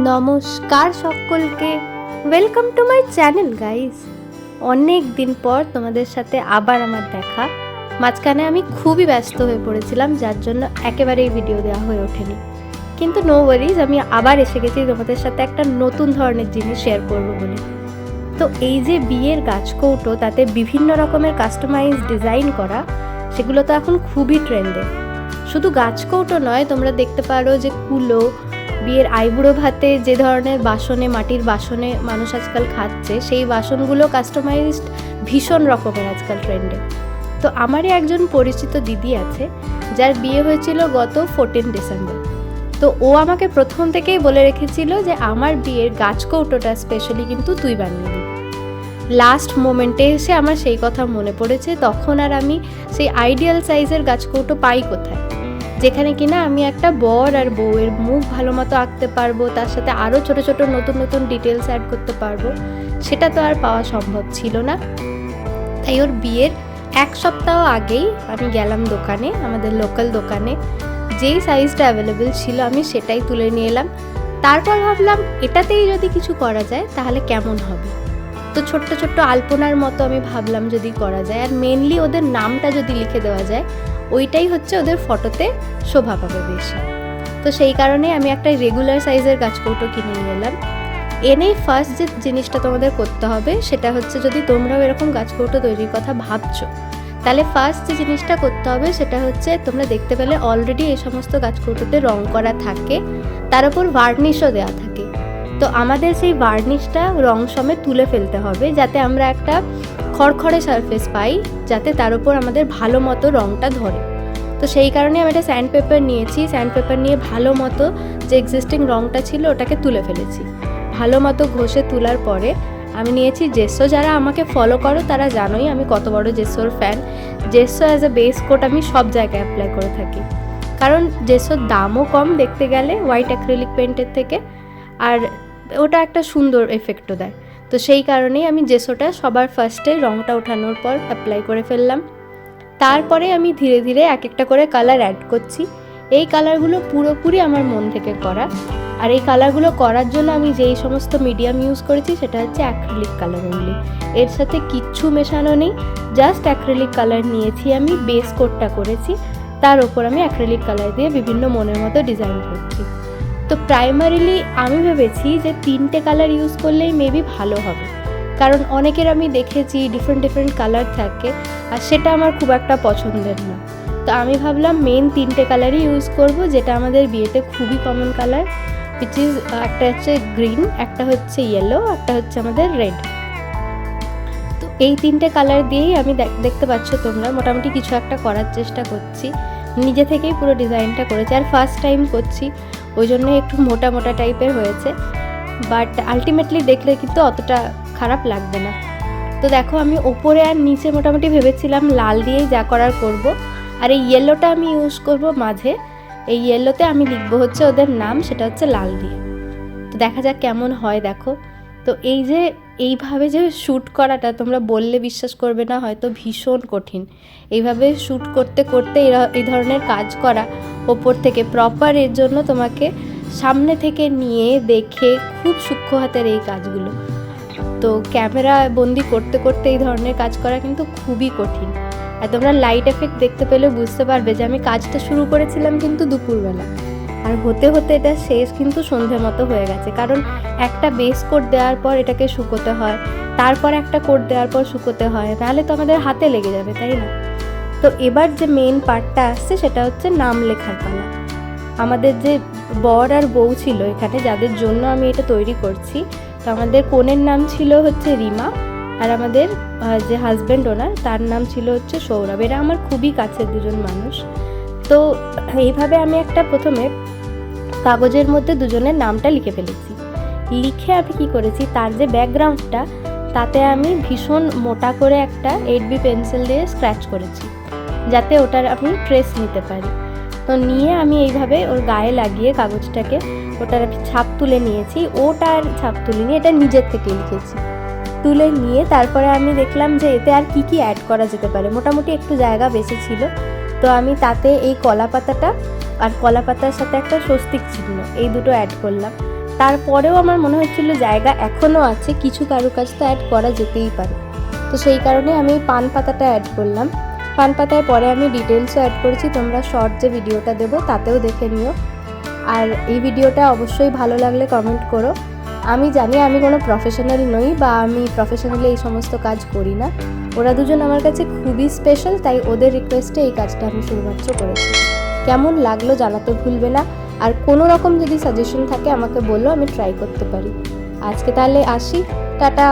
নমস্কার সকলকে, welcome to my channel guys. অনেক দিন পর তোমাদের সাথে আবার আমার দেখা। মাঝখানে আমি খুবই ব্যস্ত হয়ে পড়েছিলাম, যার জন্য একেবারেই ভিডিও দেওয়া হয়ে ওঠেনি। কিন্তু নো ওয়ারিজ, আমি আবার এসে গেছি তোমাদের সাথে একটা নতুন ধরনের জিনিস শেয়ার করবো বলে। তো এই যে বিয়ের গাছকৌটো, তাতে বিভিন্ন রকমের কাস্টমাইজ ডিজাইন করা, সেগুলো তো এখন খুবই ট্রেন্ডে। শুধু গাছকৌটো নয়, তোমরা দেখতে পারো যে কুলো, বিয়ের আইবুড়ো ভাতে যে ধরনের বাসনে, মাটির বাসনে মানুষ আজকাল খাচ্ছে, সেই বাসনগুলো কাস্টমাইজড ভীষণ রকমের আজকাল ট্রেন্ডে। তো আমারই একজন পরিচিত দিদি আছে, যার বিয়ে হয়েছিল গত 14 ডিসেম্বর। তো ও আমাকে প্রথম থেকেই বলে রেখেছিল যে আমার বিয়ের গাছকৌটোটা স্পেশালি কিন্তু তুই বানিয়ে দিবি। লাস্ট মোমেন্টে এসে আমার সেই কথা মনে পড়েছে, তখন আর আমি সেই আইডিয়াল সাইজের গাছকৌটো পাই কোথায়, যেখানে কিনা আমি একটা বর আর বউয়ের মুখ ভালো মতো আঁকতে পারবো, তার সাথে আরও ছোট ছোট নতুন নতুন ডিটেলস অ্যাড করতে পারবো। সেটা তো আর পাওয়া সম্ভব ছিল না। তাই ওর বিয়ের 1 সপ্তাহ আগেই আমি গেলাম দোকানে, আমাদের লোকাল দোকানে, যেই সাইজটা অ্যাভেলেবেল ছিল আমি সেটাই তুলে নিয়ে এলাম। তারপর ভাবলাম এটাতেই যদি কিছু করা যায় তাহলে কেমন হবে। তো ছোট্ট ছোট্ট আলপনার মতো আমি ভাবলাম যদি করা যায়, আর মেনলি ওদের নামটা যদি লিখে দেওয়া যায়, ওইটাই হচ্ছে ওদের ফটোতে শোভা পাবে বেশি। তো সেই কারণে আমি একটা রেগুলার সাইজের গাছকৌটো কিনে নিয়ে এলাম। এনেই ফার্স্ট যে জিনিসটা তোমাদের করতে হবে সেটা হচ্ছে, যদি তোমরাও এরকম গাছকৌটো তৈরির কথা ভাবছো, তাহলে ফার্স্ট যে জিনিসটা করতে হবে সেটা হচ্ছে, তোমরা দেখতে পেলে অলরেডি এই সমস্ত গাছকৌটোতে রং করা থাকে, তার উপর ভার্নিশও দেওয়া থাকে। তো আমাদের সেই ভার্নিশটা রং সমেত তুলে ফেলতে হবে, যাতে আমরা একটা খড়খড়ে সারফেস পাই, যাতে তার উপর আমাদের ভালো মতো রঙটা ধরে। তো সেই কারণে আমি একটা স্যান্ড পেপার নিয়েছি। স্যান্ড পেপার নিয়ে ভালো মতো যে এক্সিস্টিং রঙটা ছিল ওটাকে তুলে ফেলেছি। ভালো মতো ঘষে তোলার পরে আমি নিয়েছি জেসো। যারা আমাকে ফলো করো তারা জানোই আমি কত বড় জেসোর fan. Gesso as a base coat আমি সব জায়গায় অ্যাপ্লাই করে থাকি, কারণ জেসোর দামও কম দেখতে গেলে হোয়াইট অ্যাক্রিলিক পেন্টের থেকে, আর ওটা একটা সুন্দর এফেক্টও দেয়। তো সেই কারণেই আমি জেসোটা সবার ফার্স্টে রঙটা ওঠানোর পর অ্যাপ্লাই করে ফেললাম। তারপরে আমি ধীরে ধীরে এক একটা করে কালার অ্যাড করছি। এই কালারগুলো পুরোপুরি আমার মন থেকে করা, আর এই কালারগুলো করার জন্য আমি যেই সমস্ত মিডিয়াম ইউজ করেছি সেটা হচ্ছে অ্যাক্রিলিক কালার অনলি। এর সাথে কিচ্ছু মেশানো নেই, জাস্ট অ্যাক্রিলিক কালার নিয়েছি আমি, বেস কোটটা করেছি, তার ওপর আমি অ্যাক্রিলিক কালার দিয়ে বিভিন্ন মনের মতো ডিজাইন করছি। তো প্রাইমারিলি আমি ভেবেছি যে 3টে কালার ইউজ করলেই মেবি ভালো হবে, কারণ অনেকের আমি দেখেছি ডিফারেন্ট কালার থাকে, আর সেটা আমার খুব একটা পছন্দের না। তো আমি ভাবলাম মেন 3টে কালারই ইউজ করব, যেটা আমাদের বিয়েতে খুবই কমন কালার, উইচ ইজ একটা হচ্ছে গ্রিন, একটা হচ্ছে ইয়েলো, একটা হচ্ছে আমাদের রেড। তো এই 3টে কালার দিয়েই আমি দেখতে পাচ্ছ তোমরা মোটামুটি কিছু একটা করার চেষ্টা করছি। নিজে থেকেই পুরো ডিজাইনটা করেছি, আর ফার্স্ট টাইম করছি, ওই জন্য একটু মোটা মোটা টাইপের হয়েছে, বাট আলটিমেটলি দেখলে কিন্তু অতটা খারাপ লাগবে না। তো দেখো আমি ওপরে আর নিচে মোটামুটি ভেবেছিলাম লাল দিয়েই যা করার করব, আর এই ইয়েলোটা আমি ইউজ করব মাঝে। এই ইয়েলোতে আমি লিখবো হচ্ছে ওদের নাম, সেটা হচ্ছে লাল দিয়ে। তো দেখা যাক কেমন হয়। দেখো তো এই যে এইভাবে যে শ্যুট করাটা, তোমরা বললে বিশ্বাস করবে না, হয়তো ভীষণ কঠিন। এইভাবে শ্যুট করতে করতে এই ধরনের কাজ করা ওপর থেকে প্রপার, এর জন্য তোমাকে সামনে থেকে নিয়ে দেখে খুব সূক্ষ্ম হাতের এই কাজগুলো। তো ক্যামেরা বন্দি করতে করতে এই ধরনের কাজ করা কিন্তু খুবই কঠিন। আর তোমরা লাইট এফেক্ট দেখতে পেলে বুঝতে পারবে যে আমি কাজটা শুরু করেছিলাম কিন্তু দুপুরবেলা, আর হতে হতে এটা শেষ কিন্তু সন্ধ্যে মতো হয়ে গেছে, কারণ একটা বেস কোট দেওয়ার পর এটাকে শুকোতে হয়, তারপর একটা কোট দেওয়ার পর শুকোতে হয়, তাহলে তো আমাদের হাতে লেগে যাবে, তাই না? তো এবার যে মেন পার্টটা আসছে সেটা হচ্ছে নাম লেখার পালা। আমাদের যে বর আর বউ ছিল এখানে, যাদের জন্য আমি এটা তৈরি করছি, তো আমাদের কনের নাম ছিল হচ্ছে রিমা, আর আমাদের যে হাজব্যান্ড ওনার, তার নাম ছিল হচ্ছে সৌরভ। এরা আমার খুবই কাছের দুজন মানুষ। তো এইভাবে আমি একটা প্রথমে কাগজের মধ্যে দুজনের নামটা লিখে ফেলেছি। লিখে আমি কী করেছি, তার যে ব্যাকগ্রাউন্ডটা, তাতে আমি ভীষণ মোটা করে একটা 8B পেন্সিল দিয়ে স্ক্র্যাচ করেছি, যাতে ওটার আমি ট্রেস নিতে পারি। তো নিয়ে আমি এইভাবে ওর গায়ে লাগিয়ে কাগজটাকে ওটার ছাপ তুলে নিয়েছি। ওটার ছাপ তুলিনি, এটা নিজের থেকে লিখেছি। তুলে নিয়ে তারপরে আমি দেখলাম যে এতে আর কি কি অ্যাড করা যেতে পারে। মোটামুটি একটু জায়গা বেশি ছিল, তো আমি তাতে এই কলা পাতাটা আর কলা পাতার সাথে একটা স্বস্তিক চিহ্ন, এই দুটো অ্যাড করলাম। তারপরেও আমার মনে হচ্ছিল জায়গা এখনও আছে, কিছু কারুকাজ তো অ্যাড করা যেতেই পারে। তো সেই কারণে আমি পান পাতাটা অ্যাড করলাম। পান পাতায় পরে আমি ডিটেলসও অ্যাড করেছি, তোমরা শর্ট যে ভিডিওটা দেবো তাতেও দেখে নিও। আর এই ভিডিওটা অবশ্যই ভালো লাগলে কমেন্ট করো। আমি জানি আমি কোনো প্রফেশনাল নই বা আমি প্রফেশনালি এই সমস্ত কাজ করি না। ওরা দুজন আমার কাছে খুবই স্পেশাল, তাই ওদের রিকোয়েস্টে এই কাজটা আমি শুধুমাত্র করেছি। কেমন লাগলো জানাতে ভুলবে না, আর কোনো রকম যদি সাজেশন থাকে আমাকে বলো, আমি ট্রাই করতে পারি। আজকে তাহলে আসি, টাটা।